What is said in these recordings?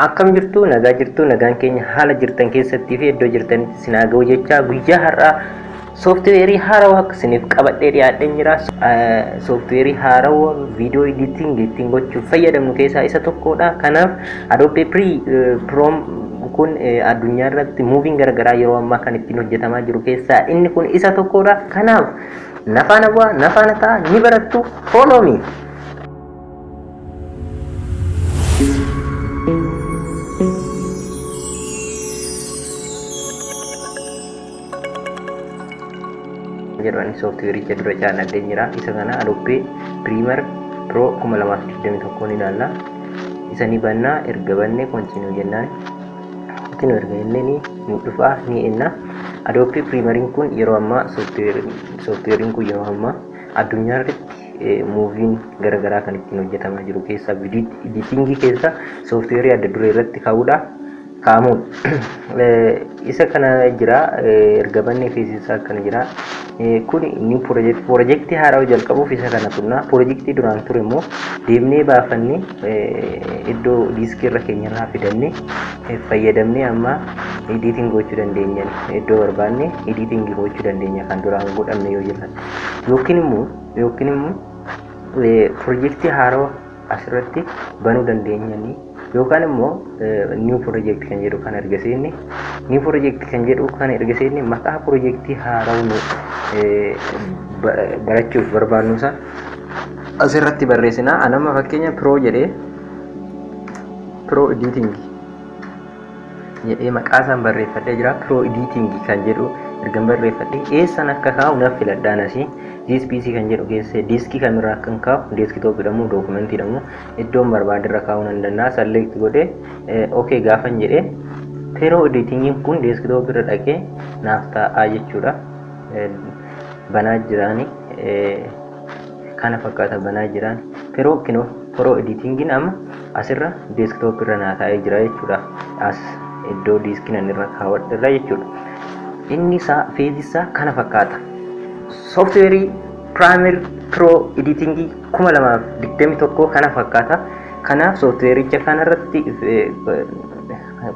Akkam jirtu nagaan keenya haala jirtan keessatti fi iddoo jirtanitti isin haa ga'u jechaa guyyaa har'aa sooftiweerii haarawaa isiniif qabadhee dhiyaadheen jira. Sooftiweerii haarawaa viidiyoo editing ittiin gochuuf fayyadamnu keessaa isa tokkodha. Kanaaf Adobe Pro kun addunyaa irratti muuviin garaagaraa yeroo ammaa kan ittiin hojjetamaa jiru keessaa inni kun isa tokkodha. Kanaaf nafaana ta'a ni barattu follow me. Jedhani sooftiweerii dura caalaa jira. Isa kana Adobe Premiere Pro 2021 ni ilaalla. Isa ni banna erga banne continue jennaan. Continue erga jenneen ni dhufa ni enna. Adobe Premiere kun yeroo ammaa sooftiweeriin kun yeroo ammaa addunyaa irratti muuviin garaagaraa kan ittiin hojjetamaa jiru keessaa viidiyoo editingii keessa sooftiweerii adda duree irratti kaa'amuudha. Isa kana jira erga banne keessaa kana jira. Kun inni piroojeektii haarawaa jalqabuuf isa kana tunna. Piroojeektii duraan ture immoo deemnee baafannee iddoo diiskii irra keenya irraa fidannee fayyadamnee amma editing gochuu dandeenya. Iddoo barbaanne editing gochuu dandeenya kan duraan godhamne yoo jiraate. Yookiin immoo piroojeektii haarawaa asirratti banuu dandeenya. Yookaan immoo new project kan jedhu kan erga seenne new project kan jedhu kan erga seenne maqaa projectii haarawaa barachuuf barbaannu isa asirratti barreessina. Anama fakkeenya pro jedhee pro editing jedhee maqaa isaan barreeffadhee jira. Pro editing kan jedhu erga barreeffadhee eessan akka kaa'u naaf filadhaan asii this PC kan jedhu keessa diiskii kamirraa kan kaa'u desktop jedhamu dokumentii jedhamu iddoon barbaade irra kaa'uu nan danda'a. Select godhee okay gaafan jedhee pro editing kun desktop irra dhaqee naaf ta'a jechuudha. Banaa jirani kana fakkaata banaa jiran pro editing amma asirra desktop irra naa taa'ee jira jechuudha. As iddoo diiskii nan irra kaawwadheera jechuudha. Inni feezi isaa kana fakkaata. Software Premiere Pro editing 2021 kana fakkaata. Kanaaf softwareicha kanarratti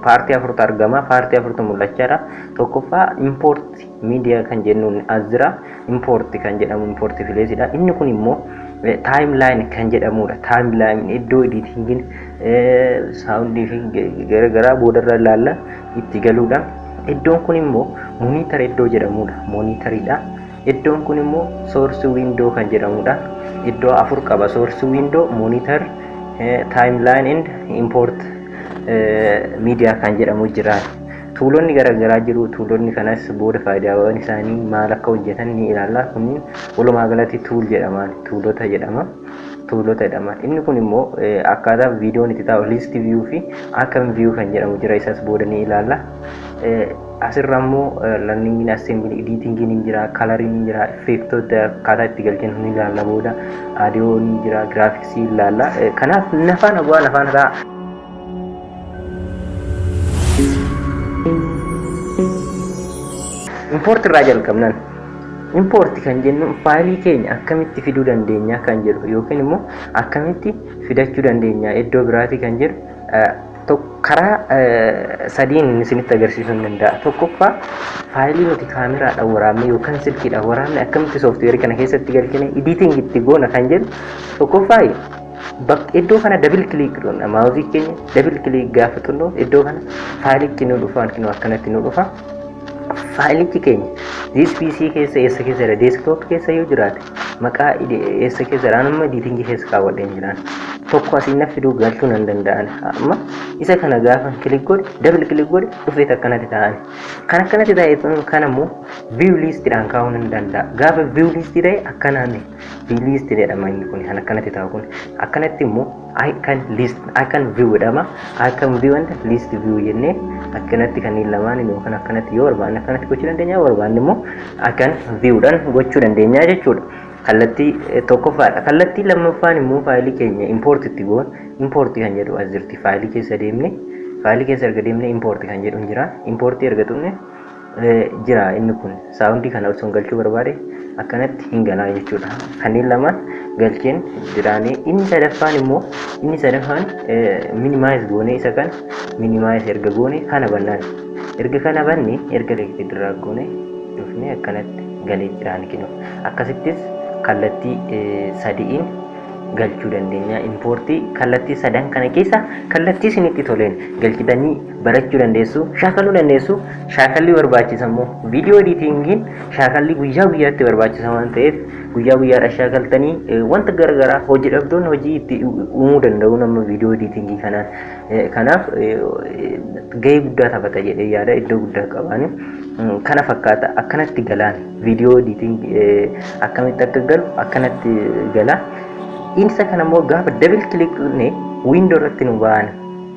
paartii afurtu argama. Paartii afurtu mul'achaadha. Tokkoffaa import media kan jennuun azira import kan jedhamu import fileesidha. Inni kun immoo timeline kan jedhamudha. Timeline iddoo editingin soundii fi garaagaraa boodarra ilaalla itti galuudha. Iddoon kun immoo monitor iddoo jedhamudha. Monitoridha. Iddoon kun immoo source window kan jedhamudha. Iddoo afur qaba. Source window, monitor, timeline and import media kan jedhamu jira. Tuulonni garaagaraa jiru. Tuulonni kanas booda faayidaawwan isaanii maal akka hojjetan ni ilaalla. Kunniin walumaa galatti tool jedhaman, tuulota jedhama. Inni kun immoo akkaataa viidiyoon itti ta'u list view fi akkam view kan jedhamu jira. Isas booda ni ilaalla. Asirra immoo learning assembly editing ni jira, coloring ni jira, effectoota akkaataa itti galchan ni ilaalla. Booda audio ni jira, graphics ni ilaalla. Kanaaf nafaana ta'a. Import irraa jalqabnan. Import kan jennu faayilii keenya akkamitti fiduu dandeenya kan jedhu yookiin immoo akkamitti fidachuu dandeenya iddoo biraatti kan jedhu karaa sadiin isinitti agarsiisuu ni danda'a. Tokkoffaa faayilii nuti kaameraadhaan waraabne yookaan silkiidhaan waraabne akkamitti sooftiweerii kana keessatti galchine editing itti goona kan jedhu tokkoffaa iddoo kana double click goona. Maawuzii keenya double click gaafa xunnu iddoo kana faayilichi nu dhufa akkanatti nu dhufa. Faayilichi keenya this PC keessa eessa keessa jira? Desktop keessa yoo jiraate maqaa eessa keessa jira? Amma editing keessa kaawwadheen jiraan. Tokko asiin na fiduu galchuu nan danda'an. Amma isa kana gaafa click godhe double click godhe dhufee akkanatti ta'an. Kan akkanatti ta'e kan ammoo view list dhaan kaa'uu nan danda'a. Gaafa view list ta'e akkanaan view list jedhama inni kun kan akkanatti ta'u kun. Akkanatti immoo icon view jedhama. Icon view and list view jennee akkanatti kan lamaan yookaan akkanatti yoo barbaanne akkanatti gochuu dandeenya. Yoo barbaanne immoo icon view dhaan gochuu dandeenya jechuudha. Kallattii tokkoffaadha. Kallattii lammaffaan immoo faayilii keenya import itti goon import kan jedhu as jirti. Faayilii keessa erga deemne import kan jedhu jira. Import erga xumne jira inni kun saawundii kana osoo galchuu barbaade akkanatti hin galaa jechuudha. Kanneen lamaan galcheen jiraanii inni sadaffaan minimize goone isa kan minimize erga goone kana bannaan erga kana banne erga dirraa goone dhufne akkanatti galee jiraan kinu akkasittis kallattii sadiin galchuu dandeenya. Importii kallattii sadan kana keessa kallattii isinitti toleen galchitanii barachuu dandeessu, shaakaluu dandeessu. Shaakalli barbaachisan immoo viidiyoo editingiin shaakalli guyyaa guyyaatti barbaachisan waan ta'eef guyyaa guyyaadha shaakaltanii wanta garagaraa hojii dhabdoonni hojii itti uumuu danda'u nama viidiyoo editingii kanaan. Kanaaf gahee guddaa taphata jedhee yaada iddoo guddaa qaban kana fakkaata akkanatti galaan viidiyoo editingii akkamitti akka galu akkanatti gala. Insa kana immoo gaafa double click ne window irratti nu ba'an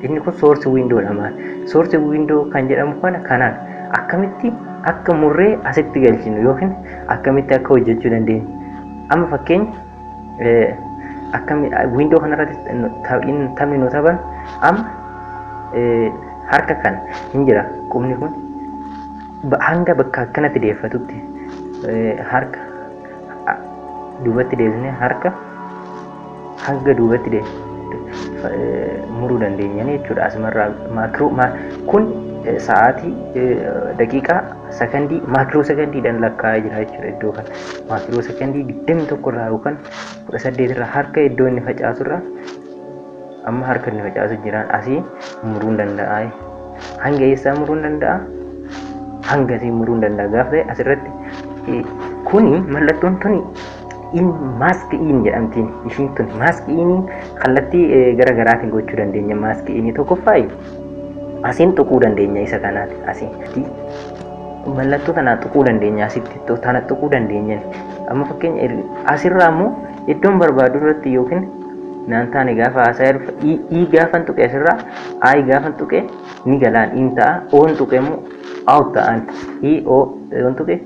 inni kun source window lama source window kan jedhamu kanaan akkamitti akka murree asitti galchinu yookiin akkamitti akka hojjechuu dandeenya. Amma fakkeenya akkamitti window kana irratti taphni nu taphan amma harka kana hin jira qubni kun hanga bakka akkanatti deeffatutti harka duubatti deebisnee harka hanga duubatti muruu dandeenya jechuudha. Asumarraa kun sa'aatii daqiiqaa sekondii maakiroo sekondiidhaan lakkaa'ee jira jechuudha. Iddoo kana maakiroo sekondii 21 irraa yookaan 18 irraa harka iddoo inni facaasu irraa amma harka inni facaasu jiraan asii muruu danda'a. Hanga eessaa muruu danda'a? Hanga asii muruu danda'a. Gaafa ta'e asirratti kuni mallattoon tuni in mask in jedhamtiin ishiin tun mask in kallattii garaagaraatiin gochuu dandeenya. Mask in tokkoffaa asiin tuquu dandeenya isa kanaati asitti mallattoo tanaa tuquu dandeenya asitti tana tuquu dandeenya. Amma fakkeenya asirraa immoo iddoon barbaadu irratti yookiin naan taane gaafa haasaa i gaafan tuqe asirraa i gaafan tuqe ni galaan in ta'a oon tuqe immoo out ta'an i o oon tuqe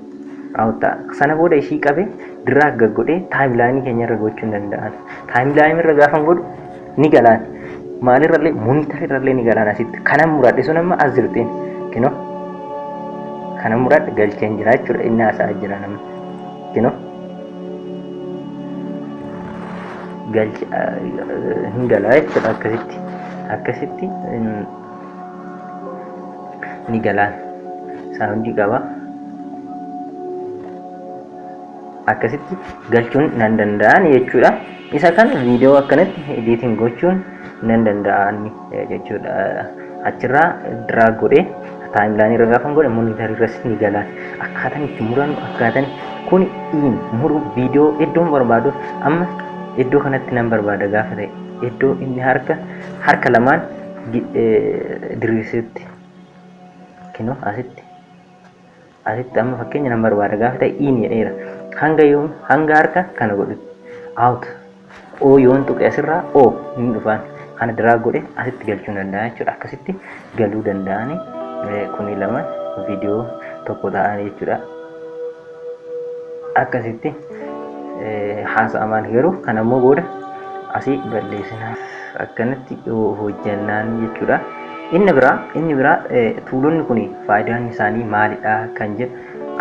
out ta'a. Sana booda ishii qabe dirraa gaggodhee taayimlaayinii keenya irra gochuu danda'an. Taayimlaayinii irra gaafan godhu ni galaan maalirrallee moonitarrirrallee ni galaan asitti kanan muradhe sun amma as jirtiin kinoo kanan muradhe galcheen jira jechuudha. Inni haasaa jira namni kinoo galcha hin galaa jechuudha. Akkasitti ni galaan saawundii qaba. Akkasitti galchuun nan danda'an jechuudha. Isa kan viidiyoo akkanatti editing gochuun nan danda'an jechuudha. Achirraa drag godhee taayimlaayinii irra gaafan godhe moonitar irras ni galaan. Akkaataan itti muran akkaataan kun muruu viidiyoo iddoon barbaadu amma iddoo kanatti nan barbaada gaafa ta'e iddoo inni harka lamaan diriirsetti kinoo asitti amma fakkeenya nan barbaada gaafa ta'e jedheera. Hanga harka kana godhu out o yoon tuqe asirraa o hin dhufaan kana drag godhe asitti galchuu danda'a jechuudha. Akkasitti galuu danda'ani kuni lama viidiyoo tokko ta'an jechuudha. Akkasitti haasa'amaan garuu kana immoo booda asii balleessina akkanatti hojjannaan jechuudha. Inni biraa tuulonni kun faayidaan isaanii maalidha kan jedhu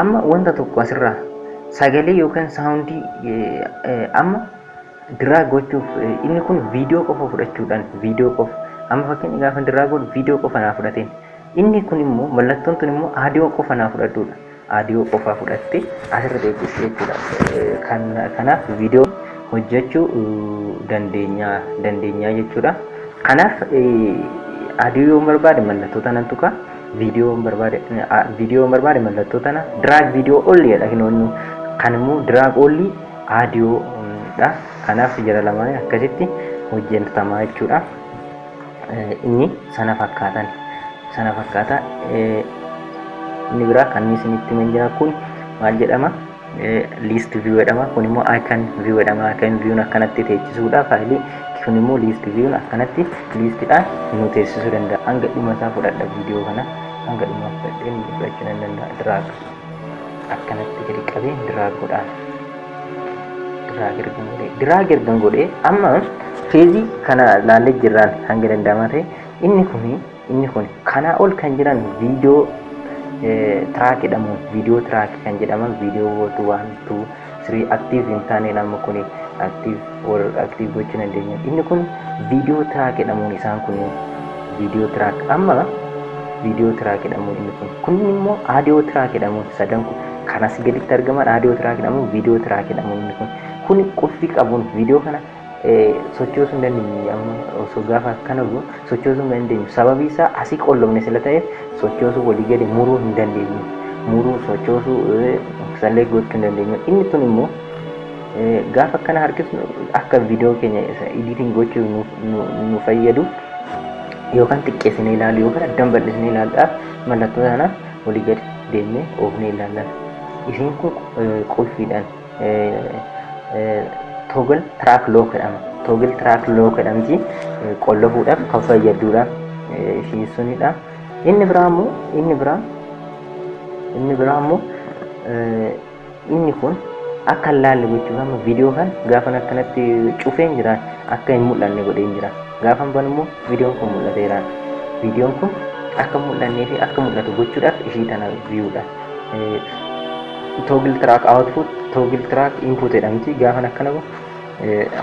amma wanta tokko asirraa sagalee yookaan saawundii amma diraa gochuuf inni kun viidiyoo qofa fudhachuudhaan viidiyoo qofa amma fakkeenya gaafa diraa godhu viidiyoo qofa naa fudhateen inni kun immoo mallattoon tun immoo aadiyoo qofa naa fudhadhuudha. Aadiyoo qofa fudhatte asirra deebisee jechuudha. Kanaaf viidiyoo hojjechuu dandeenya jechuudha. Kanaaf aadiyoo barbaade mallattoo tanan tuqa viidiyoo barbaade mallattoo tana drag viidiyoo only jedha kinoonni kan immoo drag only aadiyoo dha. Kanaaf jara lamaan akkasitti hojjetamaa jechuudha. Inni sana fakkaata inni biraa kan isinitti menjira kun maal jedhama list view jedhama. Kun immoo icon view jedhama. Icon view akkanatti teechisuudha faayilii kun immoo list view akkanatti listidhaan nu teessisuu danda'a. Hanga dhuma isaa fudhadha viidiyoo kana hanga dhuma fudhadheen fudhachuu nan danda'a. Drag akkanatti gadi qabee drag godhaan drag ergan godhee amma feezii kana laallee jirraan hanga danda'amaa ta'e inni kun kanaa ol kan jiran viidiyoo track jedhamuun viidiyoo track kan jedhaman viidiyoo 1 2 3 active hin taane nama kun active gochuu dandeenya. Inni kun viidiyoo track jedhamuun isaan kun viidiyoo track amma viidiyoo track jedhamuun inni kun immoo audio track jedhamuun sadan kun kanas gaditti argaman audio track jedhamuun viidiyoo track jedhamuun inni kun qofti qabuun viidiyoo kana sochoosuu hin dandeenyu. Amma osoo gaafa akkana goonu sochoosuu hin dandeenyu. Sababii isaa asii qollomne sila ta'eef sochoosuu walii gadi muruu hin dandeenyu. Muruu sochoosuu sallee gochuu hin dandeenyu. Inni tun immoo gaafa akkana harkisnu akka viidiyoo keenya editing gochuu nu fayyadu yookaan xiqqeessinee ilaalu yookaan addaan bal'isnee ilaaluudhaaf mallattoo sana walii gadi deemnee oofnee ilaalla. Isiin kun qulfiidhaan toggle track lock jedhama. Toggle track lock jedhamti qollofuudhaaf kan fayyadudha. Ishii sunidha. Inni biraa immoo inni kun akka laalle gochuuf amma viidiyoo kan gaafa akkanatti cufeen jiraan akka hin mul'anne godheen jira. Gaafa ban immoo viidiyoon kun mul'ateera. Viidiyoon kun akka mul'annee fi akka mul'atu gochuudhaaf ishii tana viewudha. Toggle track output, toggle track input jedhamti. Gaafa akkana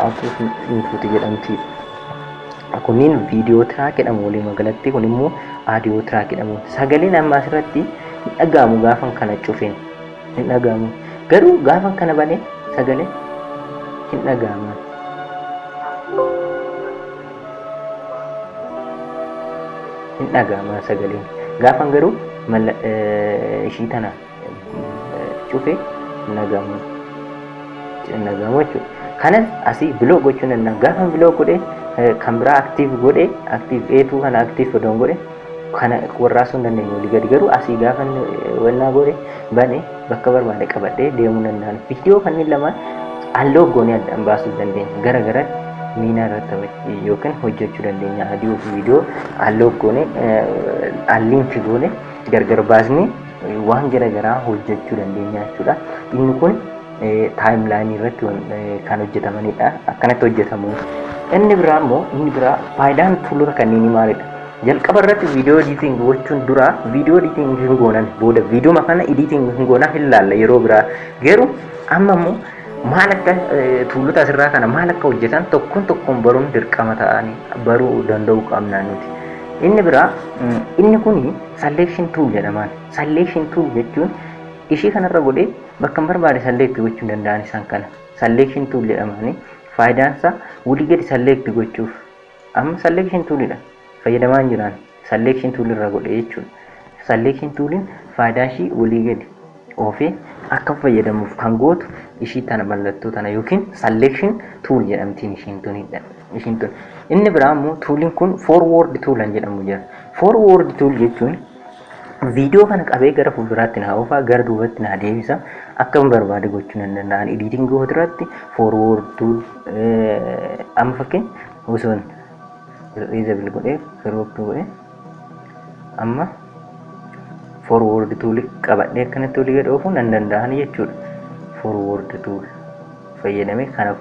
output input jedhamti. Kunniin viidiyoo track jedhamu walii magalatti, kun immoo audio track jedhamu. Sagaleen amma asirratti hin dhagahamu gaafa kana cufeen hin dhagahamu. Garuu gaafa kana banee sagalee hin dhagahamu. Hin dhagahama sagaleen. Gaafa garuu ishii tana cufee hin dhagahamu. Hin dhagahamu jechuudha. Kanas asii biloo gochuu danda'a. Gaafa biloo godhee kan biraa active godhee active A2 kana active odoon godhee kana warraasuu hin dandeenyu. Walii gadi garuu asii gaafa wannaa godhee banee bakka barbaade qabadhee deemuu danda'an. Viidiyoo kanneen lamaan halluu goonee addaan baasuu dandeenya. Gara garatti miinaa irratti yookaan hojjechuu dandeenya. Audio fi viidiyoo halluu goonee alliinki goonee gargar baasnee waan gara garaa hojjechuu dandeenya jechuudha. Inni kun timeline irratti kan hojjetamanidha. Akkanatti hojjetamu. Inni biraa faayidaan tuulota kanneenii maalidha? Jalqaba irratti viidiyoo editing gochuun dura viidiyoo editing hin goonan booda viidiyoo makana editing hin goonan hin laalla yeroo biraa. Garuu amma immoo maal akka tuulota asirraa kana maal akka hojjetan tokkoon baruun dirqama ta'anii baruu danda'uu qabna nuti. Inni biraa inni kun selection tool jedhama. Selection tool jechuun ishii kanarra godhee bakka barbaade select gochuu danda'an isaan kana. Selection tool jedhamani faayidaan isaa walii gadi select gochuuf. Amma selection toolidha fayyadamaa jiran. Selection tool irra godhee jechuudha. Selection tooliin faayidaa ishii walii gadi oofee akka fayyadamuuf kan gootu ishii tana mallattoo tana yookiin selection tool jedhamtiin ishiin tunidha. Ishiin tun. Inni biraa immoo tooliin kun forward tool jedhamu jira. Forward tool jechuun viidiyoo kana qabee gara fuulduraatti na oofaa gara duubatti na deebisa akka barbaade gochuu nan danda'an. Editing gootirratti forward tool amma fakkeenya osoon reasonable godhee crop godhee amma forward tool qabadhee akkanatti olii gad oofuu nan danda'an jechuudha. Forward tool fayyadamee kana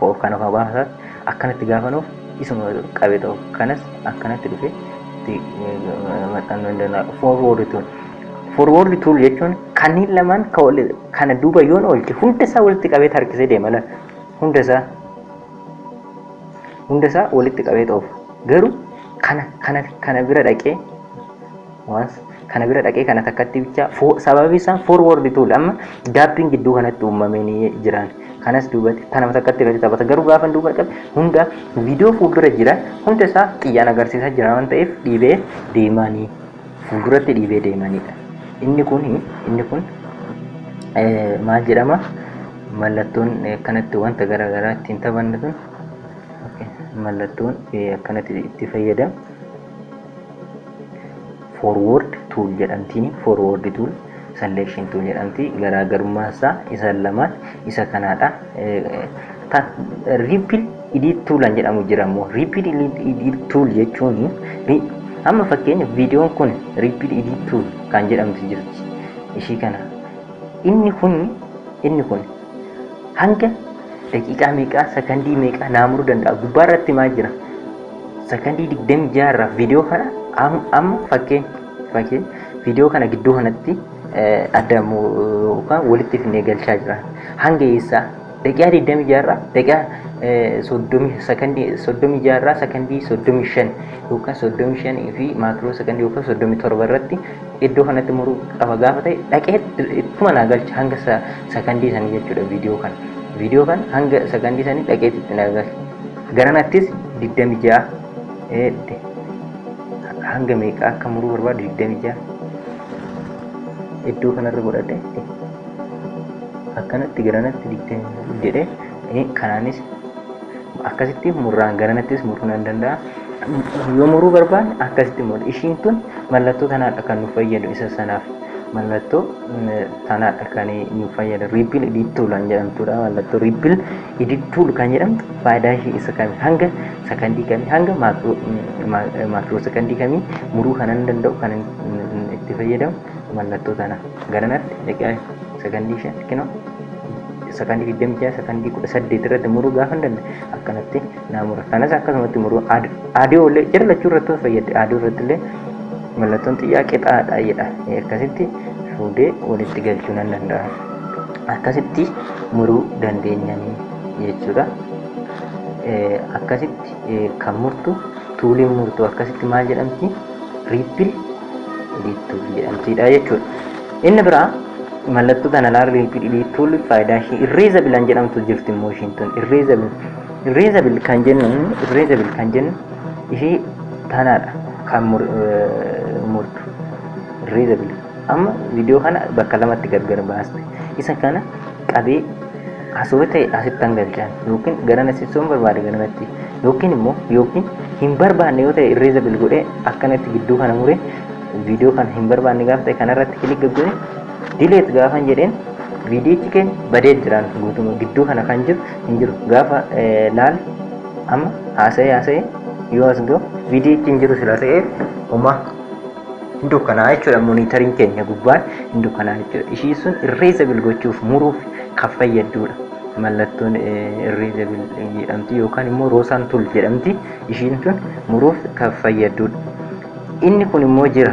baasaa akkanatti gaafanuuf isuma qabee ta'u kanas akkanatti dhufee maxxanuu nan danda'a. Forward tool jechuun kanneen lamaan kana duuba yoon oolche hunda isaa walitti qabee harkisee deema. Hunda isaa walitti qabee ta'uuf garuu kana bira dhaqee kana bira dhaqee kana takkatti bicha sababii isaa forward tool amma gaappiin gidduu kanatti uumamanii jiran kanas duubatti tanama takkatti irratti taphata. Garuu gaafa duuba qabe hunda viidiyoo fuuldura jira hunda isaa xiyyaan agarsiisaa jira waan ta'eef dhiibee deemanii fuulduratti dhiibee deemanidha. Inni kun maal jedhama? Mallattoon akkanatti wanta gara garaa ittiin taphannu sun mallattoon akkanatti itti fayyadamu forward tool jedhamtiin. Forward tool selection tool jedhamti. Garaagarummaa isaa isa lamaan isa kanaadha. Repeat edit tool jedhamu jira immoo. Repeat edit tool jechuun amma fakkeenya viidiyoon kun repeat edit tool kan jedhamtu jirti. Ishii kana inni kun hanga daqiiqaa meeqaa sekondii meeqaa naamuruu danda'a. Gubbaa irratti maal jira? Sekondii 26 irraa viidiyoo kana amma fakkeenya viidiyoo kana gidduu kanatti addamu yookaan walitti fidnee galchaa jira. Hanga eessaa daqiiqaa 26 irraa daqiiqaa 36 irraa sekondii 35 yookaan 35 fi maakiroo sekondii yookaan 37 irratti iddoo kanatti muruu qaba gaafa ta'e dhaqee ittuma naa galcha hanga sekondii sanii jechuudha viidiyoo kan hanga sekondii sanii dhaqee itti naa galcha. Garanattis 26 hanga meeqa akka muruu barbaadu 26 iddoo kanarra godhadhe akkanatti garanatti 20 jedhee kanaanis akkasitti murraan garanattis muruu nan danda'a. Yoo muruu barbaanne akkasitti muru. Ishiin tun mallattoo tanaadha kan nu fayyadu isa sanaaf. Mallattoo tanaadha kan nu fayyadu. Riipil edit tool kan jedhamtudha. Mallattoo riipil edit tool kan jedhamtu faayidaa ishee isa kami hanga sekondii kamii hanga maakiroo sekondii kamii muruu kanan danda'u kan itti fayyadamu mallattoo tana. Garanatti daqiiqaa sekondii 5 kinoo sekondii 26 sekondii 18 irratti muruu gaafa danda'e akkanatti naa mura. Kanas akkasumatti muruu aadiyoo illee jira lachuu irratti fayyadde aadiyoo irratti illee mallattoon xiyyaa qixaadha jedha. Akkasitti fuudhee walitti galchuu nan danda'a. Akkasitti muruu dandeenyanii jechuudha. Akkasitti kan murtu tuuliin murtu akkasitti maal jedhamti? Riipil edit tool jedhamtidha jechuudha. Inni biraa mallattoo tana laala riipil edit tool faayidaa ishee irreezabil kan jedhamtu jirti immoo ishiin tun irreezabil kan jennu ishee tanaadha kan murtu irreezabil. Amma viidiyoo kana bakka lamatti gargar baaste isa kana qabee asoo ta'e asitti hangalchaan yookiin gara nasiisuun barbaade garanatti yookiin immoo hin barbaanne yoo ta'e irreezabil godhee akkanatti gidduu kana muree viidiyoo kana hin barbaanne gaafa ta'e kanarratti kilik godhee dileet gaafan jedheen viidiyichi keenya badee jiraan guutuma gidduu kana kan jiru hin jiru gaafa laal amma haasa'ee yoo as ga'u viidiyichi hin jiru sila ta'ee homaa hin dukkanaa jechuudha. Moonitariin keenya gubbaan hin dukkanaa jechuudha. Ishii sun irreezabil gochuuf muruuf kan fayyadduudha. Mallattoon irreezabil jedhamti yookaan immoo roosaan tul jedhamti. Ishiin tun muruuf kan fayyadduudha. Inni kun immoo jira.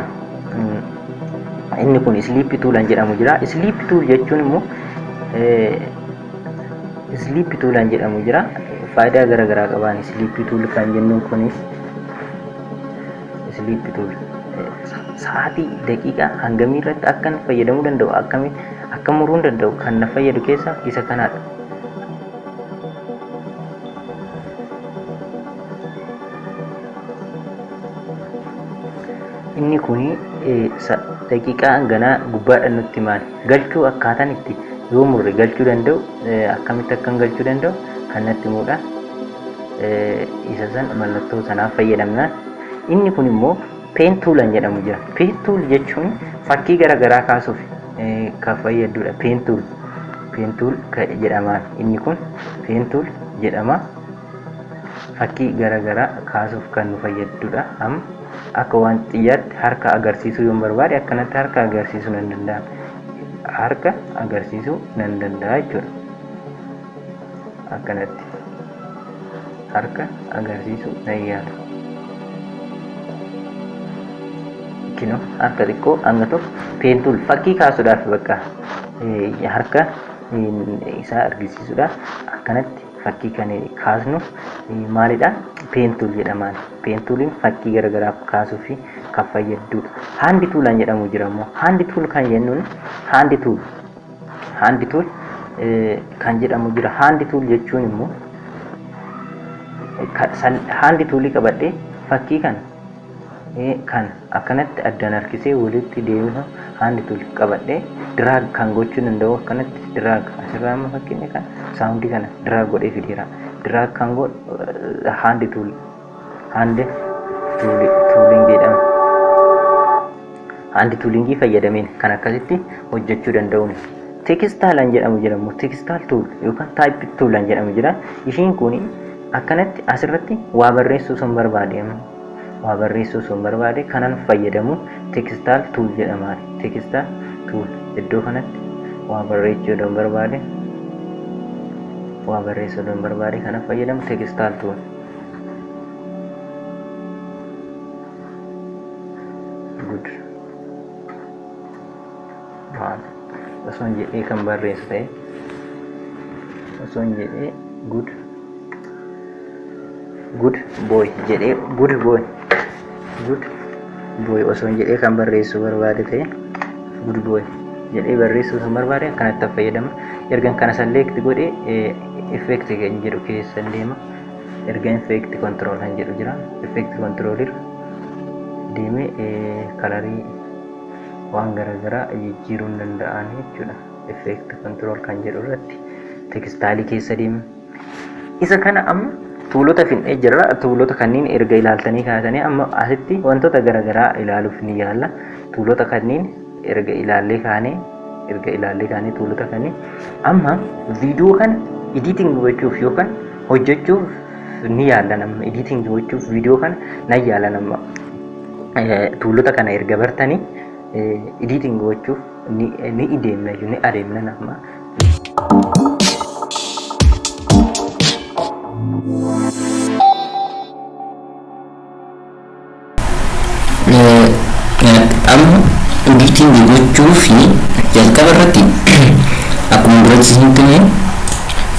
Inni kun sleep tool jedhamu jira. Sleep tool jechuun immoo sleep tool jedhamu jira. Faayidaa garaa qaban sleep tool kan jennuun kunis sleep tool sa'aatii daqiiqaa hangamii irratti akkan fayyadamuu danda'u akka muruu danda'u kan na fayyadu keessa isa kanaadha. Inni kuni daqiiqaa hanganaa gubbaadhaan nutti maali galchuu akkaataan itti yoo murre galchuu danda'u akkamitti akkan galchuu danda'u kan natti himuudha. Isa san mallattoo sanaaf fayyadamnaan. Inni kun immoo pen tool jedhamu jira. Pen tool jechuun fakkii garaa kaasuuf kan fayyadudha. Pen tool jedhama. Inni kun pen tool jedhama. Fakkii garaa kaasuuf kan nu fayyadudha. Amma akka waan xiyyaatti harka agarsiisuu yoo barbaade akkanatti harka agarsiisuu nan danda'a. Harka agarsiisuu nan danda'a jechuudha. Akkanatti harka agarsiisuu nan yaala. Kino harka xiqqoo hanga tokko pen tool fakkii kaasuudhaaf bakka harka isaa argisiisuudhaaf akkanatti fakkii kan kaasnu maalidha? Pen tool jedhama. Pen tooliin fakkii garaa kaasuuf kan fayyadudha. Handi tool jedhamu jira immoo. Handi tool kan jennuun handi tool kan jedhamu jira. Handi tool jechuun immoo handi toolii qabadhee fakkii kana kan akkanatti addaan harkisee walitti deemuu handi tool qabadhee diraag kan gochuu danda'u akkanatti diraag asirraa amma fakkiin kan saawundii kana diraag godhee fideera. Diraag kan godhu handi tool tuuliin jedhama. Handi tuulingii fayyadameen kan akkasitti hojjechuu danda'uun. Tekstaalaan jedhamu jira immoo tekstaal tool yookaan taayip toolaan jedhamu jira. Ishiin kun akkanatti asirratti waa barreessuu sun barbaade kanan fayyadamu tekstaal tool jedhama. Tekstaal tool iddoo kanatti waa barreessuu barbaade kana fayyadamu tekstaal tool. osoo hin jedhee kan barreessu ta'e osoo hin jedhee good boy jedhee good boy osoo hin jedhee kan barreessu barbaade ta'e good boy jedhee barreessuu kan barbaade akkanatti fayyadama. Ergan kana select godhee effect kan jedhu keessa deema. Erga effect control kan jedhu jira. Effect control irra deemee kalarii waan garaagaraa jijjiiruu danda'an jechuudha. Effect control kan jedhu irratti tekstaalii keessa deema. Isa kana amma tuulota finnee jirra. Tuulota kanneen erga ilaaltanii kaatanii amma asitti wantoota garaagaraa ilaaluuf ni yaalla. Tuulota kanneen erga ilaallee kaanee tuulota kanneen amma viidiyoo kana editing gochuuf yookaan hojjechuuf ni yaalla nama. Editing gochuuf viidiyoo kana nan yaalla nama. Tuulota kana erga bartanii editing gochuuf ni adeemna nama. Amma editing gochuuf jalqaba irratti akkuma duratti isinitti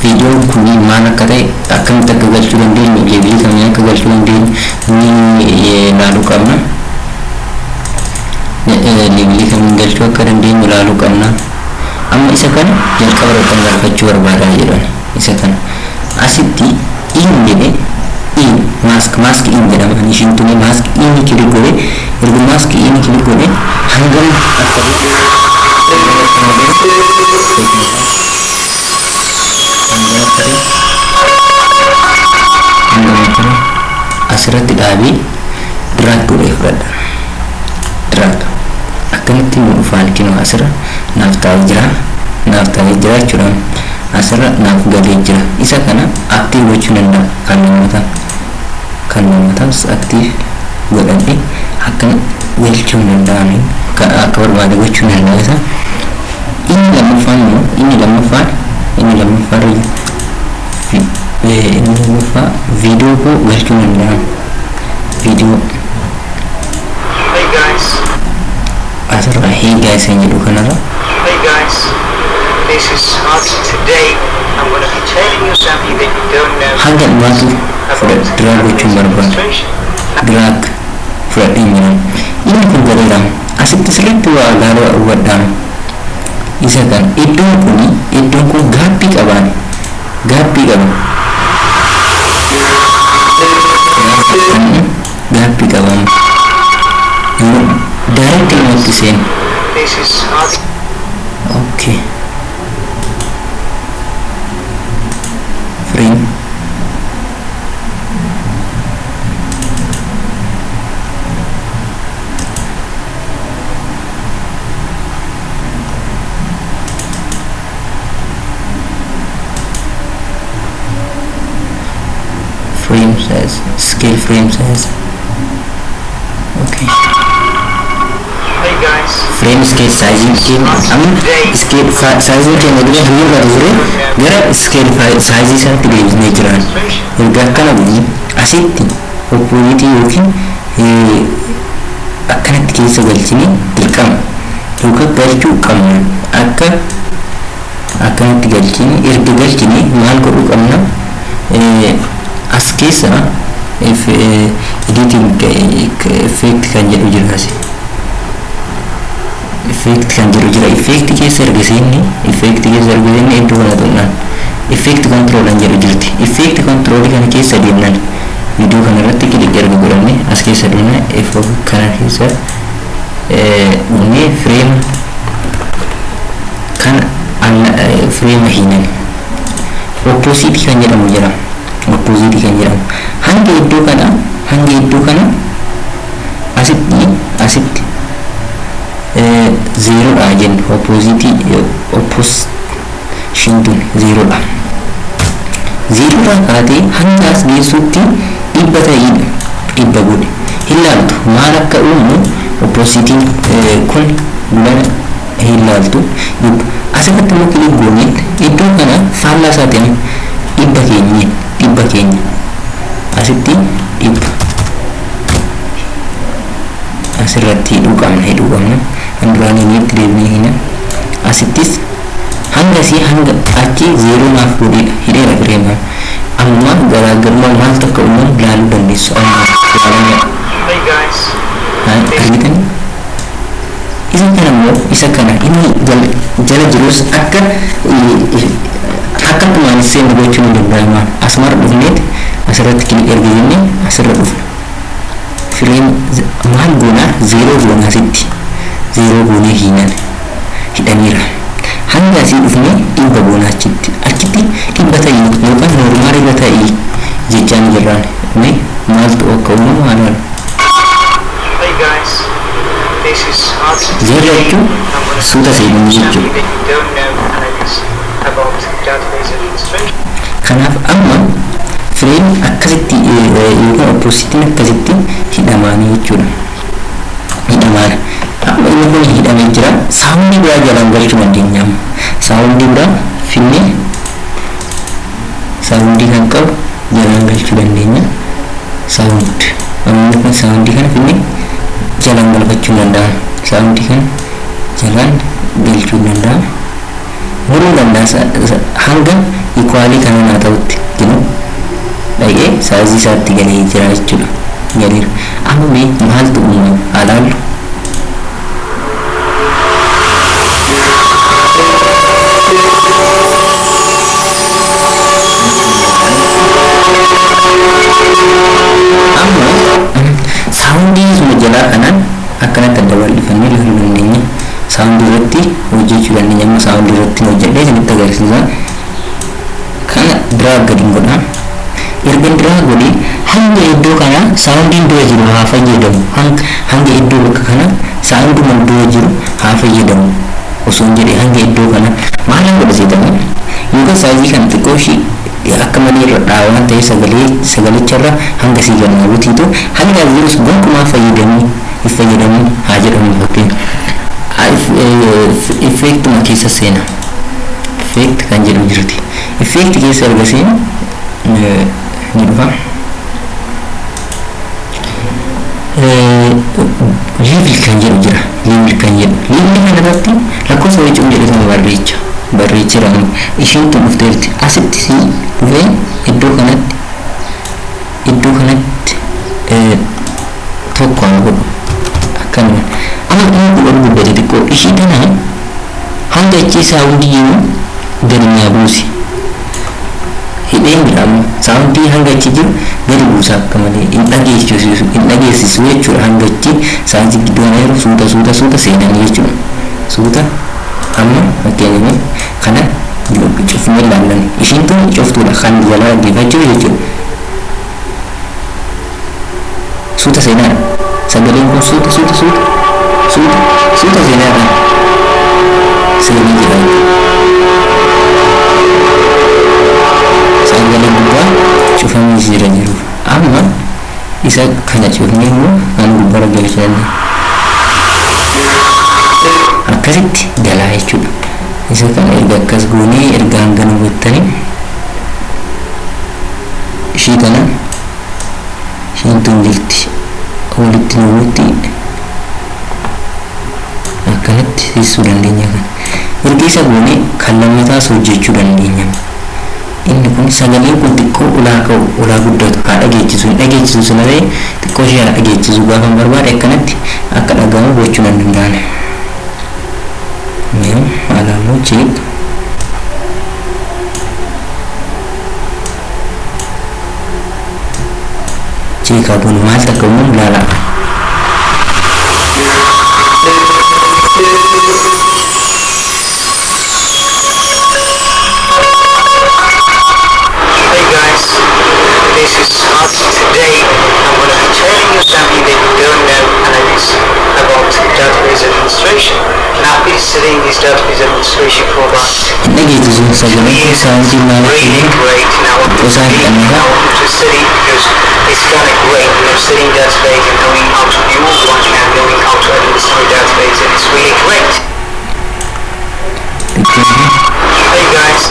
viidiyoon kun maal akka ta'e akkamitti akka galchuu dandeenyu leevilii kamiin akka galchuu dandeenyu ni ilaaluu qabna. Leevilii kamiin galchuu akka dandeenyu ilaaluu qabna. Amma isa kana jalqaba irratti kan galfachuu barbaadaa jedhan isa kana asitti in jedhee mask in jedhama. Ishiin tuni mask in kiri godhe erga mask in kiri godhe hangam asirratti dhaabii drag godhee fudhadha. Drag akkamitti nu dhufaan kinoo asirra naaf taa'ee jira jechuudha. Asirra naaf galee jira. Isa kana active gochuu danda'a. Kan namootaas active godhadhe akkana galchuu danda'an akka barbaade gochuu danda'a. Isa inni lammaffaa viidiyoo koo galchuu danda'a. Viidiyoo asirra hey guys jedhu kanarra this is hot today. I'm going to be telling you something that you don't know. Hanga dhumaatu drag gochuun barbaada. Drag fudhadhee jira. Inni kun galeera. Asitti sirriitti waa gaarii hubadhaan. Isa kan iddoon kun gaappii qaba. Gaappii qaba. Direct namatti seenu. This is hot. Okay. Frame. Frame size, scale frame size. Okay. Hey guys. Frame scale size scale size keenya dura hir'ata ture gara scale size isaatti deebisnee jiran. Erga akkana bunyi asitti opposite yookiin akkanatti keessa galchine dirqama yookaan galchuu qabna. Akkanatti galchine erga galchine maal godhuu qabna? As keessa editing effect kan jedhu jira. Effect kan jedhu jira. Effect keessa erga seenne iddoo kana tuqnaan effect control kan jedhu jirti. Effect control kana keessa deemnaan viidiyoo kana irratti kilik erga godhanne as keessa deemna kana keessa frame kan frame hiinan opposite kan jedhamu jira. Hanga iddoo kana asitti zero dha jennu. Opposition tun zero dha. Zero dha kaatee hanga as geessutti dhibba ta'idha. Dhibba godhe hilaaltu maal akka uumu oppositiin kun gulana hilaaltu asirratti immoo kilik gooneen iddoo kana faallaa isaatiin dhibba keenya asitti dhibba asirratti hidhuu qabna. Handuraanii itti deebinee hina asittis hanga si hanga achi zero naaf godhee hidheera fireemaan amma garaagarummaa maal takka uumamu ilaaluu dandeessu amma ilaalama Hey guys, argitanii isa kana immoo isa kana inni jala jirus akka tumaan seenu gochuu ni danda'ama asmara dhufneet asirratti kilik erga jennee asirra dhufna fireem maal goonaa zeeroo goonaa sitti zeeroo goonee hidhaniira hanga asii dhufnee dhibba goonaa achitti dhibba ta'ii yookaan noormaaliirra ta'ii jechaan jirraan mee maaltu akka uumamu haala hey guys, this is hard to zeerra jechuun suuta seenuu something jechuudha. that you don't know and it is about database administration. Kanaaf amma fireem akkasitti yookaan oppositiin akkasitti hidhamaanii jechuudha. Hidhamaadha. Amma inni kun hidhamee jira. Saawundii biraa jalaan galchuu dandeenya. Saawundii biraa finnee saawundii kan qabu jalaan galchuu dandeenya. Amma kun saawundii kana finnee jalaan galfachuu danda'a. Saawundii kana jalaan galchuu danda'a. Muruu danda'a hanga ikwaalii kana naa ta'utti jiru dhaqee saayizii isaatti galee jira jechuudha. Galeera amma mee maaltu uumama alaallu amma saawundii suma jalaa kanaan akkanatti adda baay'ifannee ilaaluu dandeenya. Saawundii irratti hojjechuu dandeenya. Amma saawundii irratti hojjedhee isinitti agarsiisa. Kana diraag gadi godha. Erga diraag godhee hanga iddoo kana saawundiin dura jiru haa fayyadamu. Hanga iddoo bakka kana saawundiin dura jiru haa fayyadamu. Osoo hin jedhee hanga iddoo kana maal godha seetanii yookaan saayizii kana xiqqoo ishii akka malee irra dhaawaan ta'ee sagalicharra hanga sii gannaa butiitu hanga jirus gonkumaa fayyadamuu haa jedhamu fakkeenya. Effeektuma keessa seena. Effeekt kan jedhu jirti. Effeekt keessa erga seenu ni dhufa. Level kan jedhu jira. Level kan jedhu. Level kanarratti lakkoofsa wajjin jedhamu barreechiramu. Ishiin tun dhufteerti. Asitti si dhufee iddoo kanatti tokko haa godhu. Akkanuma. Amma inni kun guddate xiqqoo ishii tana hanga achi saawundii jiru gadi buusi. Hidheen jedhamu saawundii hanga achi jiru gadi buusa akka malee hin dhageessisu jechuudha. Hanga achi saayizii gidduun jiru suuta seenanii jechuudha. Suuta amma fakkeenyaaf kana cufnee ilaallan ishiin tun cuftuudha kan jalaa dhaggeeffachuu jechuudha. Suuta seenaadha. Sagaleen kun suuta seenaadha. Seenii jedhama. Sagalee gubbaa cufamee jira jiru. Amma isa kana cufnee immoo kan gubbaarra galchuu dandeenya. Akkasitti galaa jechuudha. Isa kana erga akkas goonee erga hangana hubattanii ishii kana ishiin tun jirti. Walitti nuutti akkanatti hiisuu dandeenya kan erga isa goonee kan lamataas hojjechuu dandeenya. Inni kun sagaleen kun xiqqoo ulaa guddatu haa dhageessisu sanaree xiqqoo ishee haa dhageessisu gaafa barbaade akkanatti akka dhagahamu gochuu nan danda'an. Mee alaamoo jeeq jeeqaa kun maal takka uumamu ilaala. Hey guys, this is Ask Today. I'm going to be telling you something that you don't know and it is about database administration. And I've been studying this database administration for about Dhageessisu sagalee kun saawundii maal really great. Now I want to Gosa study, kanaa I want to study because it's kind of great, studying database and knowing how to build one and knowing how to administer database, and it's really great. Hey guys,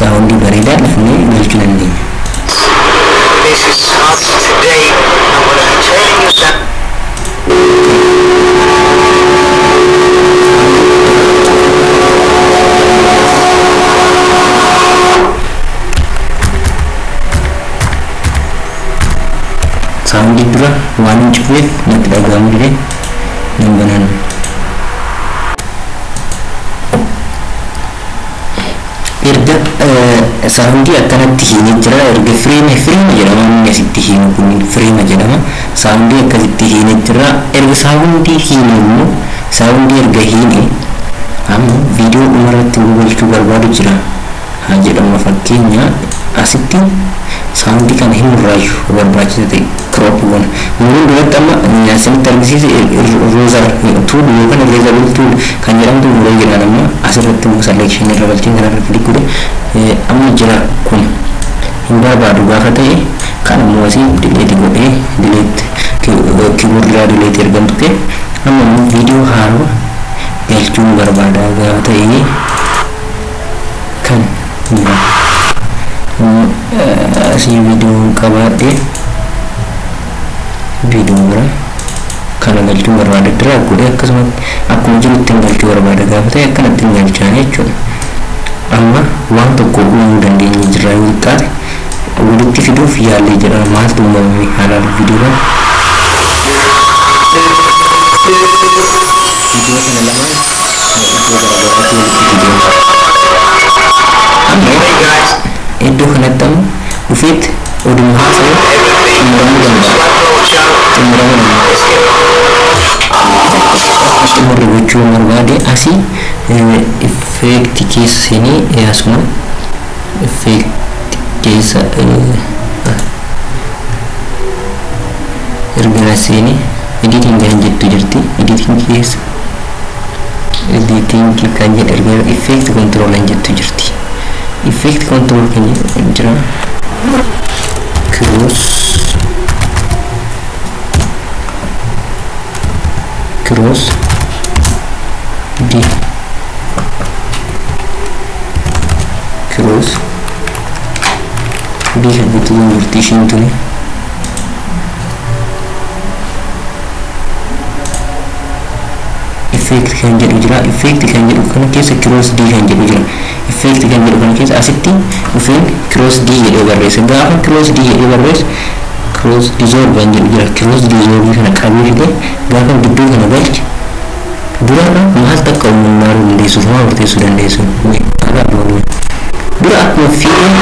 Saundi bareedaa dhufnee galchuu dandeenya. This is us today. I'm going to be telling you something. Saundi dura waan hin cufneef natti dhagahamu dide nan banan. Erga saundi akkanatti hiinee jira. Erga fireema jedhama inni asitti hiinu kun fireema jedhama. Saundi akkasitti hiinee jira. Erga saundi hiine immoo saundi erga hiine amma viidiyoo dhumarratti galchuu barbaadu jira haa jedhama. Fakkeenya asitti saundi kana hin murraayyu barbaachisa ta'e crop goona. Yeroo duratti amma asinitti argisiise roozar tool yookaan reezabel tool kan jedhamtu muree jira. Amma asirratti immoo selection irra galchee kanarra click godhe amma jira kun hin barbaadu gaafa ta'e kan immoo asii delete godhee delete keyboard irraa delete ergamtu ta'e amma immoo viidiyoo haaraa galchuu barbaada gaafa ta'e kan asii viidiyoo qabaadhee viidiyoo bira kana galchuu barbaada dira godhee akkasuma akkuma jirutti galchuu barbaada gaafa ta'e akkanatti galchaa jechuudha. Amma waan tokko uumuu dandeenya jira yoo xiqqaate walitti fiduuf yaallee jira. Maaltu uumamee haala viidiyoo iddoo kanatti ammoo dhufeetti oduma haasa'u xumuramuu danda'a. Xumurri gochuu barbaade asii effekti keessa seenee asuma effekti keessa erga seenee editing kan jettu jirti. Editing keessa editing kan jedhu erga effekti control kan jettu jirti. Effect control kan jira cross D cross D betul ngerti sini nih. Effect kan jadi jira. Effect kan jadi kan keessa cross D kan jadi jira. Effect kan jadi kan keessa asitti dhufeen cross D jedhee barreessa. Gaafa cross D jedhee barreessa cross dissolve kan jadi jira. Cross dissolve kana qabee fide gaafa gidduu kana galche dura maal takka uummaru dandeessu sama murteessuu dandeessu. Dura akkuma fiilm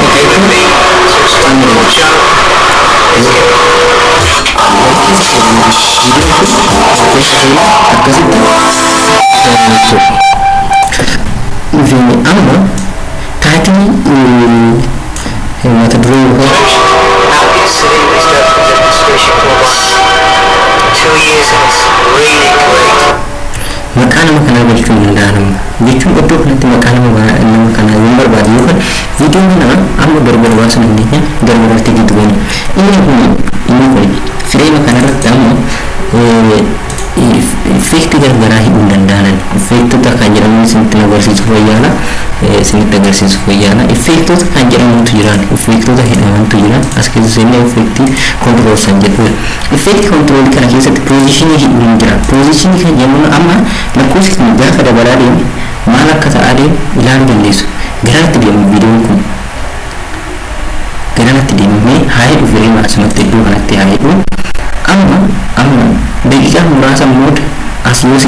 amma taatini mata dura I've been sitting this demonstration for about 2 years and it's really great. Maqaa nama kanaa galchuun danda'anama jechuun iddoo kanatti maqaa nama kanaa yoo barbaade yookaan viidiyoo kana amma gargar baasuu dandeenya. Gargarratti gidduu gala inni kun fireema kanarratti amma effekti gargaraa hidhuu danda'an. Effektota kan jedhaman isinitti agarsiisuuf wayyaana isinitti agarsiisuuf wayyaana. Effektota kan jedhamantu jiran effektota hidhamantu jiran as keessa seenee effektii control san jedhu. Effekti control kana keessatti positionii hidhuun jira. Positionii kan jennuun amma lakkoofsi kun gaafa dabalaa deemu maal akka ta'aa deemu ilaaluu dandeessu. Garanatti deemu viidiyoon kun garanatti deemee haa hidhu fireema asumatti iddoo kanatti haa hidhu. Amma daqiiqaa muraasa booda asii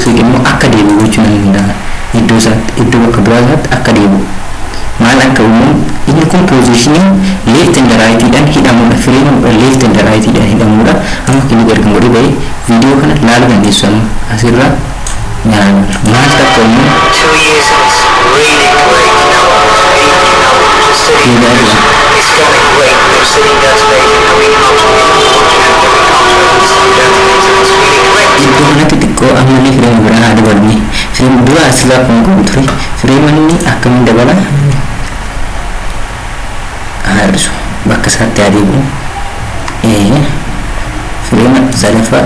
siqimmoo akka deemu gochuu ni danda'a. Iddoo bakka biraatti akka deemu maal akka uumamu inni kun positionii left and right dhaan hidhamudha. Fireema left and right dhaan hidhamudha. Amma kini erga godhee bahee viidiyoo kana laaluu dandeessu. Amma asirraa maal akka uumamu 2 years and it's really great. It's going great. They're sitting down today and we iddoo kanatti xiqqoo ammallee fireema biraa haa dabalne. Fireema dura asirraa kun qabu ture. Fireema inni akkamiin dabala haa hir'isu bakka isaatti haa deebi'u. Fireema sadaffaa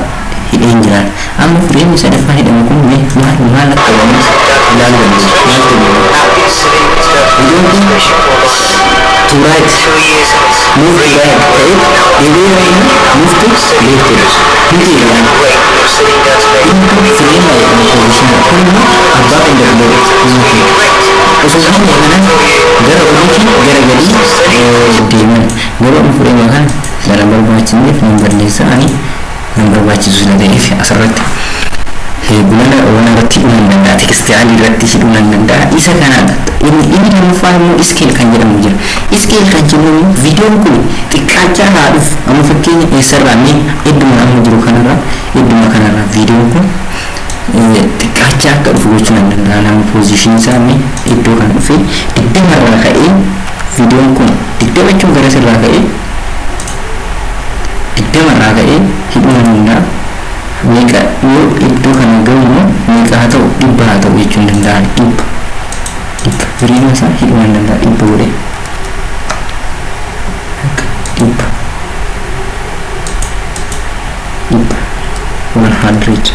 hidheen jiran amma fireemii sadaffaan hidhamu kun maal akka wanis ilaaluu to right move to right ta'e deebi'ee move to left hundi ilaalu fireema position kun abbaa kan darbu osoo isaan deeman gara oliitiin gara gadii deeman garuu fireema kan gara barbaachisneef nan balleessa'anii nan barbaachisu ta'eef asirratti bulana waan irratti hidhuu danda'a teekistaalii irratti hidhuu danda'a isa kana inni lammaffaan immoo iskeel kan jedhamu jira iskeel kan jennuun viidiyoon kun xiqqaachaa haa dhufu amma fakkeenya eessarraa mee idduma amma jiru kanarraa viidiyoon kun xiqqaachaa akka dhufu gochuu danda'a nama poozishinii isaa mee iddoo kana dhufee 20 irraa ka'ee viidiyoon kun 20 jechuun gara sirraa ka'ee 20 irraa ka'ee hidhuu danda'a meeqa yoo iddoo kana gahu meeqa haa ta'u 100 haa ta'u jechuun danda'a 100 fireema isaa hidhuu danda'a 100 godhee 100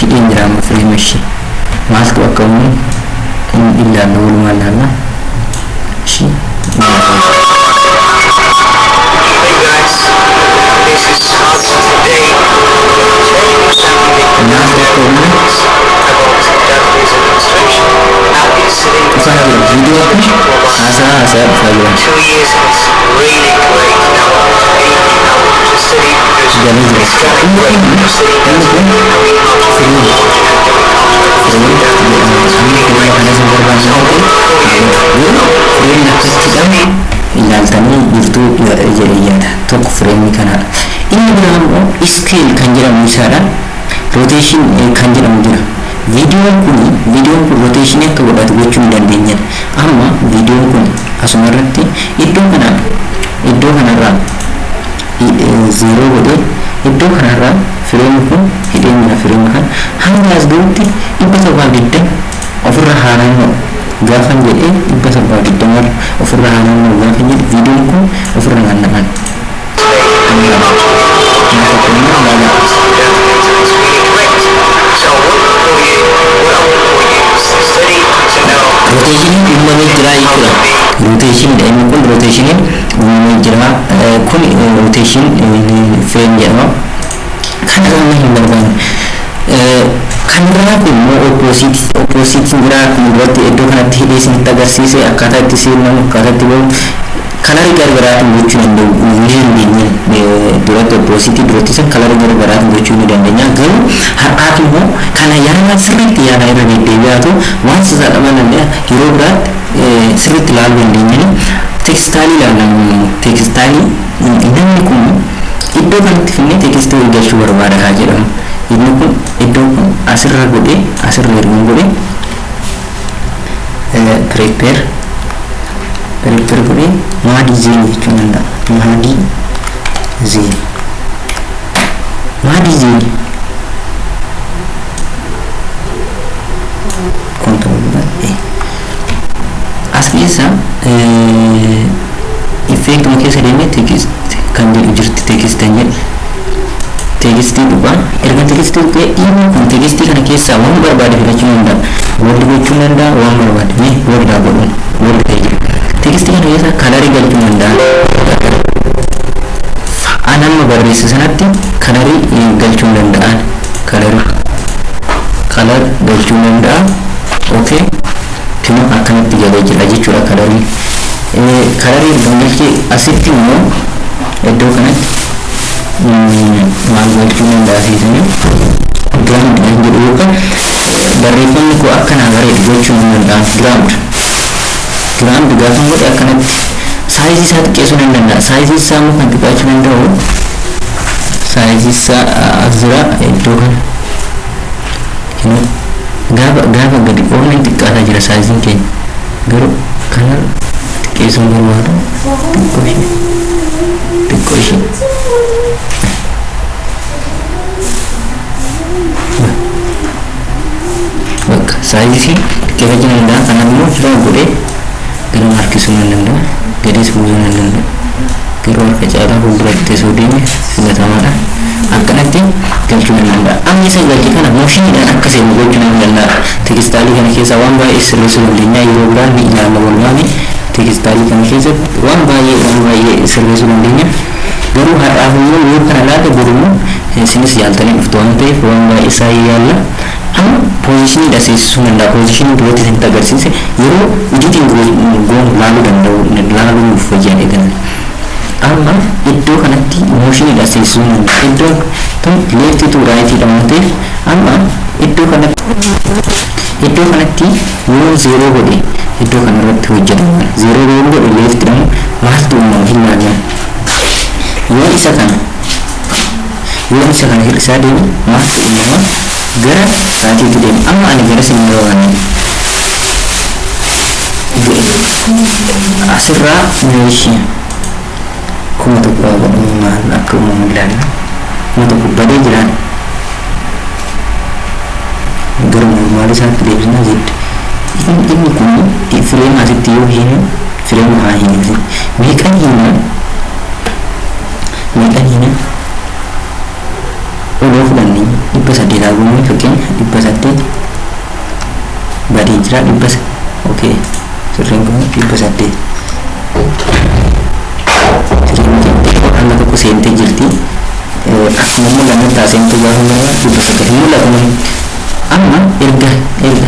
hidheen jira amma fireema ishee maaltu akka uumu ilaalla walumaa ilaalla ishee ilaaltanii jirtuu jedhiyyaadha tokko fireemii kanaadha inni biraa immoo iskeel kan jedhamu isaadha roteeshin kan jedhamu jira viidiyoon kun roteeshinii akka godhatu gochuu ni dandeenyadha amma viidiyoon kun asuma irratti iddoo kanarraa 0 godhee iddoo kanarraa fireemii kun hidheen jira fireema kan hanga as gahutti 720 ofirra haanaannoo gaafan jedhee 720 ofirra haanaannoo gaafan jedhe viidiyoon kun ofirra naanna'an roteeshiniin uumamee jira jechuudha roteeshiniin inni kun roteeshiniin uumamee jira kun roteeshin fireem jedhama kan irraa hin barbaanne kan biraa kun immoo oppoosiitiin biraa kun duratti iddoo kanatti hidhee isinitti agarsiise akkaataa itti seenamu akkaataa itti bahu kalarii gargaraatiin gochuu danda'u ni dandeenya duratti oppoosiitii duratti isa kalarii gargaraatiin gochuu ni dandeenya garuu har'aatu immoo kana yaala sirriitti yaala irra deddeebi'aatu waan isaa dhaban yeroo biraatti sirriitti ilaaluu dandeenya teekistaalii ilaalamu teekistaalii namni kun iddoo kanatti finnee teekistii galchuu barbaada haa jedhamu inni kun iddoo kun asirra godhee asirra erguun godhee prepare godhee maadii zeen jechuu danda'a maadii zeen as keessa effektuma keessa deemee teekist kan jedhu jirti teekistan jedhu teekistii dhugaan erga teekistii dhugee inni kun teekistii kana keessaa waan barbaade filachuu danda'a wal gochuu danda'a waan barbaade mee waldaa godhuun wal ta'ee jira teekistii kana keessa kalarii galchuu danda'a anamma barreessa sanatti kalarii galchuu danda'an kalar galchuu danda'a okay kinu akkanatti galee jira jechuudha kalarii galchee asitti immoo iddoo kanatti maal gochuu danda'a seetanii giraamd kan jedhu yookaan barreeffamni koo akkanaa bareedu gochuu danda'a giraamd gaafa godhe akkanatti saayizii isaa xiqqeessuu danda'a saayizii isaa immoo kan xiqqaachuu danda'u saayizii isaa asirra iddoo kana gaafa gadi oolanii xiqqaataa jira saayiziin keenya garuu kana xiqqeessuun barbaadu xiqqoo ishee bakka saayizii xiqqeeffachuu danda'a kana immoo irraa godhee gara harkisuu nan danda'a gadiis buusuu nan danda'a garuu harka caalaa fuulduratti teessoo deeme filatamaadha akkanatti galchuu nan danda'a. Amma isa galche kana mooshiiniidhaan akka seenu gochuu nan danda'a. Tekstaalii kana keessa waan baay'ee sirreessuu dandeenya. Yeroo biraan ni ilaalla walumaani tekstaalii kana keessatti waan baay'ee sirreessuu dandeenya. Garuu har'aaf immoo yoo kana laata godhumu isinis yaaltanii dhuftu waan ta'eef waan baay'ee isaa yaalla. Amma poozishinii seensisuu danda'a. Poozishinii duratti isin agarsiise yeroo iditiin goonu laaluu danda'u laaluuf fayyadee amma iddoo kanatti mooshinii seensisuu danda'a. Iddoon tun left to right dha waan ta'eef amma iddoo kanatti yoo zeeroo godhe iddoo kanarratti hojjetama. Zeeroo yoo godhe left dha maaltu uumamu hin laallan. Yoo isa kana hir'isaa deemu maaltu uumama gara raatiitti deemu. Amma ani gara simbira waan asirraa meeshii kuma tokko godhamu maal akka uumamu ilaalla. Kuma tokko badee jiraan gara normaal isaatti deebisnaa jedhu. Inni kun fireema asitti yoo hiinu fireema haa hiinu. Meeqan hiina oloo fudhannee 800 guutuu fakkeenya 800 badee jira 800 okay sirriin kun 800 amma tokko seentee jirti akkuma lammataa seentee gaafa mul'atu 800 mul'atu. Amma erga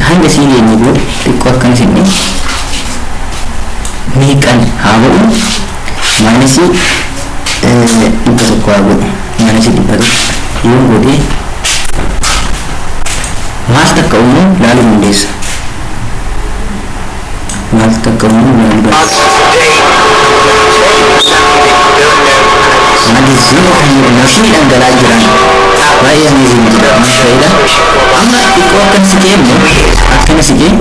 hanga sii geenye booda xiqqoo akkan isinni meeqan haa godhu maayinesii 100 haa godhu maayinesii 100 yoo godhe maal takka uumu laaluu dandeessa. Maal takka uumu laaluu dandeessa. Mali zero kan mooshinii dhangala'aa jiran baay'ee amazing jira maal ta'edha. Amma xiqqoo akkana si jee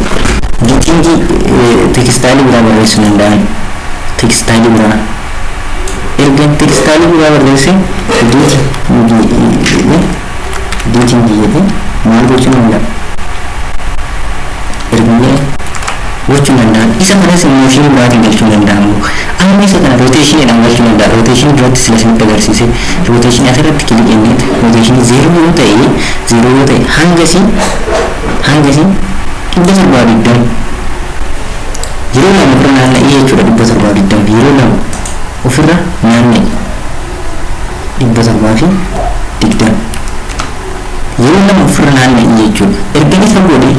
gitingii tekstaalii biraa barreessuu danda'an. Tekstaalii biraa erga tekstaalii biraa barreesse gitingii jedhe maal gochuu danda'a. Erga gochuu danda'an isa kanas mooshinii biraatiin galchuu danda'amu. Amma isa kana rooteeshiniidhaan galchuu danda'a. Rooteeshinii duratti sila isinitti agarsiise rooteeshinii asirratti kiliqeenneet rooteeshinii zeeroo yoo ta'e hangasii 720 yeroo lama ofirra naanna'ee jechuudha. 720 yeroo lama ofirra naanna'e 720 yeroo lama ofirra naanna'e jechuudha. Erga isa godhe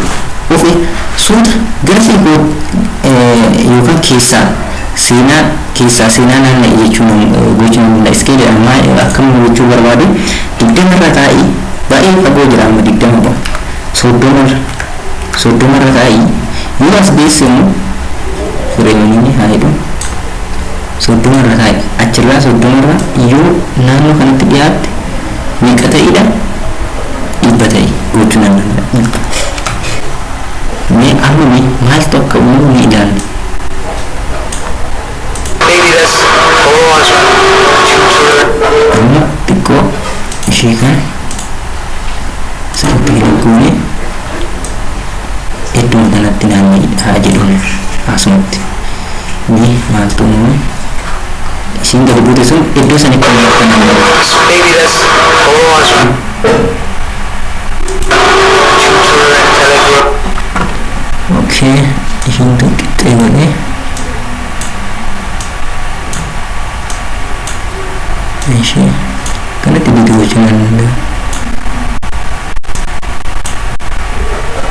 ofi suuta gara fiigoo yookaan keessaa seenaa naanna'e jechuun gochuun danda'a. Iskeelii amma akkam gochuu barbaade 20 irra taa'ee baay'ee fagoo jira. Amma 20 ba 30 irra taa'ee yoo as geessinu fireemanii haa jedhu 30 irra taa'ee achirraa 30 irra yoo naannoo kanatti dhiyaatte meeqa ta'edha 100 ta'e gochuu nan danda'a. Mee amma maaltu akka uumamu ni ilaalla. Amma xiqqoo ishee kana sirriitti hidhaguune iddoo kanatti naanna'ee haa jedhuun asumatti ni maaltu uumamu ishiin gadi buute sun iddoo sanitti akka naanna'u. Okay, ishiin qixxee godhee ishee kanatti bituu gochuu nan danda'a.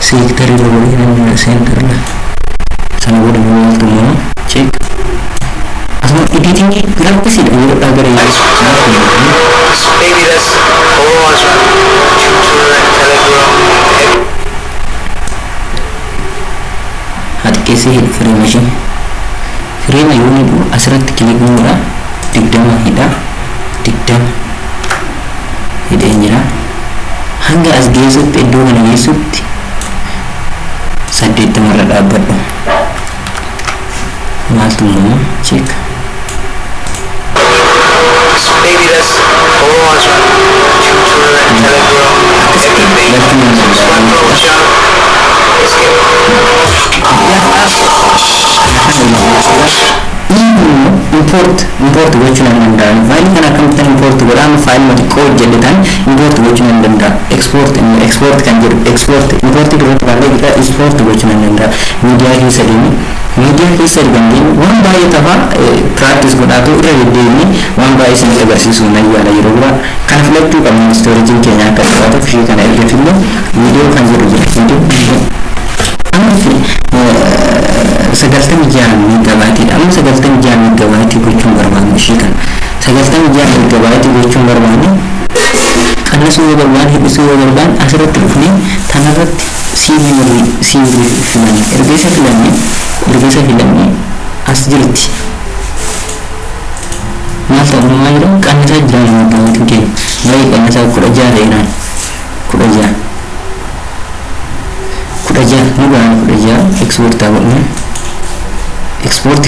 Seektarii logorii nan jira seentarla sana booda maaltu uumamu check asuma editingii giraafisiidha yeroo gara xiqqeessee hidhu fireema ishee fireema yoo hidhu asirratti kiliikuudha 20 hidha 20 hidheen jira hanga as geessutti iddoo kana geessutti 80 irra dhaabbadhu maaltu uumamu check import gochuu nan danda'a. Faayilii kana akkamittan import godhaa faayilii xiqqoo hojjetan import gochuu nan danda'a. Export kan jedhu import duratti baay'ee gita export gochuu nan danda'a. Miidiyaa keessa deemee waan baay'ee tafa practice godhaatu irra deddeebiin waan baay'ee isin agarsiisu nan yaala yeroo biraa kana filachuu qabna storage keenya akka ta'u fi kana erga fillu viidiyoo kan jedhu jira. Sagaltamii jaha meegaabaayitii amma sagaltamii jaha meegaabaayitii gochuun barbaanne ishee kana sagaltamii jaha meegaabaayitii gochuun barbaanne qannasuu yoo barbaanne hir'isuu yoo barbaanne asirratti dhufnee kanarratti siivilii ergeessa filannee as jirti maal ta'u maa jira qannasaa jiraan meegaabaayitiin keenya baay'ee qannasaa 16 ta'inaan 16 nugaan 16 export taa'u export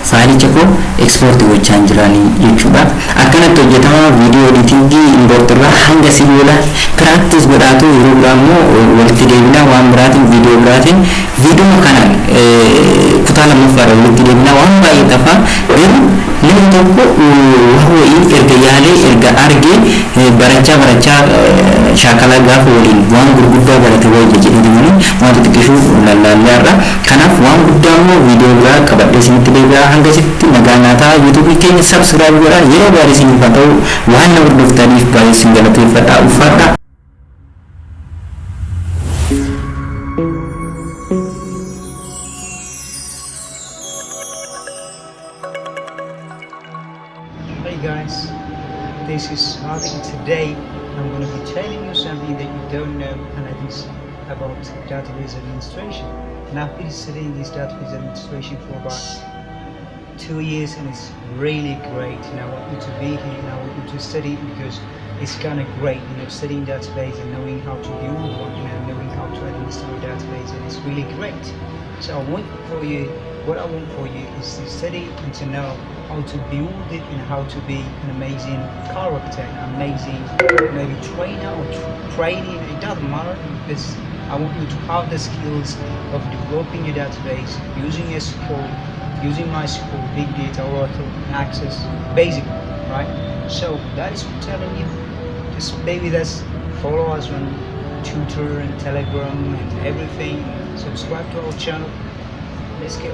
faayilicha ko export gochaan jiranii jechuudha. Akkanatti hojjetama viidiyoo editingii import irraa hanga sibiila practice godhaatu yeroo biraa immoo walitti deebinaa waan biraatiin viidiyoo biraatiin viidiyoo kana kutaa lammaffaadha walitti deebinaa waan baay'ee tafa garuu namni tokko wahoo'ii erga yaalee erga argee barachaa shaakalaa gaafa waliin waan gurguddaa barate wayya jedhamanii waan xixiqqishuu lallaallee kanaaf waan guddaa immoo viidiyoo biraa qabadhee isinitti deebi'aa hanga sitti nagaa nyaataa yuutuubii keenya subscribe godhaa yeroo gaarii isiniif haa ta'u waan na hordoftaniif baay'ee isin galateeffadhaa ulfaadhaa. Hey guys, this is Hardik. Today I'm going to be telling you something that you don't know, and that is about database administration. And I've been studying this database administration for about 2 years, and it's really great. And I want you to be here, and I want you to study it because it's kind of great, studying database and knowing how to build one, knowing how to administer a database, and it's really great. So what I want for you is to study and to know how to build it and how to be an amazing character, an amazing maybe trainer or training. It doesn't matter, because I want you to have the skills of developing your database using SQL, using MySQL, Big Data, Oracle, Access, basically, right? So that is what I'm telling you. Just stay with us, follow us on Twitter and Telegram and everything. Subscribe to our channel. Let's go.